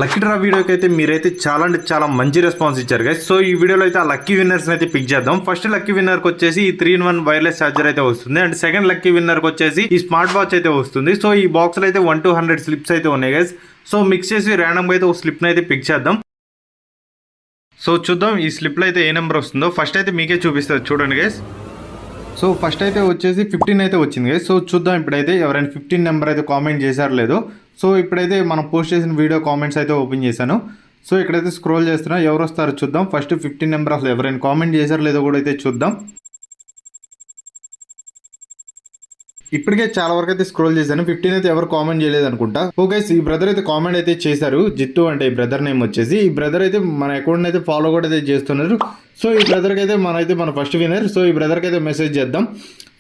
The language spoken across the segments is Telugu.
లక్కీ డ్రా వీడియోకి అయితే మీరైతే చాలా అంటే చాలా మంచి రెస్పాన్స్ ఇచ్చారు గైస్. సో ఈ వీడియోలో అయితే ఆ లక్కీ విన్నర్స్ అయితే పిక్ చేద్దాం. ఫస్ట్ లక్కీ విన్నర్ కి వచ్చేసి ఈ 3-in-1 వైర్లెస్ ఛార్జర్ అయితే వస్తుంది. అండ్ సెకండ్ లక్కీ విన్నర్ కి వచ్చేసి ఈ స్మార్ట్ వాచ్ అయితే వస్తుంది. సో ఈ బాక్స్ లో అయితే 1 to 100 స్లిప్స్ అయితే ఉన్నాయి గైస్. సో మిక్స్ చేసి ర్యాండమ్ గా అయితే ఒక స్లిప్ అయితే పిక్ చేద్దాం. సో చూద్దాం ఈ స్లిప్ లో అయితే ఏ నెంబర్ వస్తుందో. ఫస్ట్ అయితే మీకే చూపిస్తుంది చూడండి గైస్. సో ఫస్ట్ అయితే వచ్చేసి 15 అయితే వచ్చింది గైస్. సో చూద్దాం ఇప్పుడైతే ఎవరైనా 15 నెంబర్ అయితే కామెంట్ చేశారు లేదో. సో ఇప్పుడైతే మనం పోస్ట్ చేసిన వీడియో కామెంట్స్ అయితే ఓపెన్ చేశాను. సో ఇక్కడైతే స్క్రోల్ చేస్తున్నా, ఎవరు వస్తారో చూద్దాం. ఫస్ట్ 15 నెంబర్ అసలు ఎవరైనా కామెంట్ చేశారు లేదో కూడా అయితే చూద్దాం. ఇప్పటికే చాలా వరకు అయితే స్క్రోల్ చేశాను. 15 అయితే ఎవరు కామెంట్ చేయలేదు అనుకుంటా. ఓకే, ఈ బ్రదర్ అయితే కామెంట్ అయితే చేశారు. జిత్తు అంటే ఈ బ్రదర్ నేమ్ వచ్చేసి. ఈ బ్రదర్ అయితే మన అకౌంట్ అయితే ఫాలో కూడా అయితే చేస్తున్నారు. సో ఈ బ్రదర్కి అయితే మన ఫస్ట్ విన్నర్. సో ఈ బ్రదర్కి అయితే మెసేజ్ చేద్దాం.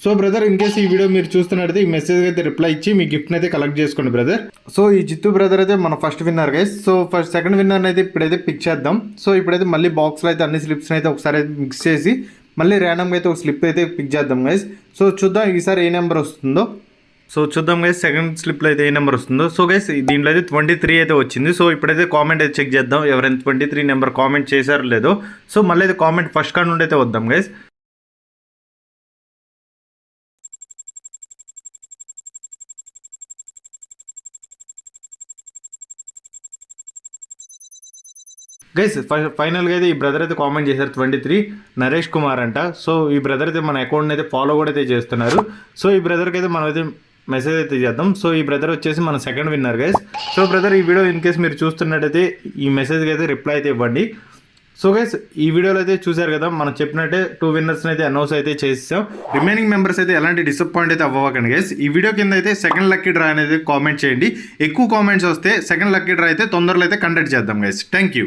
సో బ్రదర్ ఇన్ కేసు ఈ వీడియో మీరు చూస్తున్నట్టయితే ఈ మెసేజ్ అయితే రిప్లై ఇచ్చి మీ గిఫ్ట్ అయితే కలెక్ట్ చేసుకోండి బ్రదర్. సో ఈ జిత్తు బ్రదర్ అయితే మన first winner guys. So first second winner అయితే ఇప్పుడైతే పిక్ చేద్దాం. సో ఇప్పుడైతే మళ్ళీ బాక్స్లో అయితే అన్ని స్లిప్స్ అయితే ఒకసారి మిక్స్ చేసి మళ్ళీ ర్యాండమ్గా అయితే ఒక స్లిప్ అయితే పిక్ చేద్దాం గైస్. సో చూద్దాం ఈసారి ఏ నెంబర్ వస్తుందో. సో చూద్దాం గైస్ సెకండ్ స్లిప్లో అయితే ఏ నెంబర్ వస్తుందో. సో గైస్ దీంట్లో అయితే 23 అయితే వచ్చింది. సో ఇప్పుడైతే కామెంట్ అయితే చెక్ చేద్దాం ఎవరైనా 23 నెంబర్ కామెంట్ చేశారో లేదో. సో మళ్ళీ అయితే కామెంట్ ఫస్ట్ కాడ నుండి అయితే వద్దాం గైస్. గైస్ ఫైనల్గా అయితే ఈ బ్రదర్ అయితే కామెంట్ చేశారు 23 నరేష్ కుమార్ అంట. సో ఈ బ్రదర్ అయితే మన అకౌంట్ అయితే ఫాలో కూడా అయితే చేస్తున్నారు. సో ఈ బ్రదర్కి అయితే మనం అయితే మెసేజ్ అయితే చేద్దాం. సో ఈ బ్రదర్ వచ్చేసి మన second winner guys. So brother ఈ వీడియో ఇన్ కేస్ మీరు చూస్తున్నట్టయితే ఈ మెసేజ్కి అయితే రిప్లై అయితే ఇవ్వండి. సో గైస్ ఈ వీడియోలో అయితే చూసారు కదా, మనం చెప్పినట్టే 2 విన్నర్స్ని అయితే అనౌన్స్ అయితే చేసాం. రిమైనింగ్ మెంబర్స్ అయితే ఎలాంటి డిసప్పాయింట్ అయితే అవ్వకండి గైస్. ఈ వీడియో కింద అయితే సెకండ్ లక్కీ డ్రా అనేది కామెంట్ చేయండి. ఎక్కువ కామెంట్స్ వస్తే సెకండ్ లక్కీ డ్రా అయితే తొందరలో అయితే కండక్ట్ చేద్దాం గైస్. Thank you.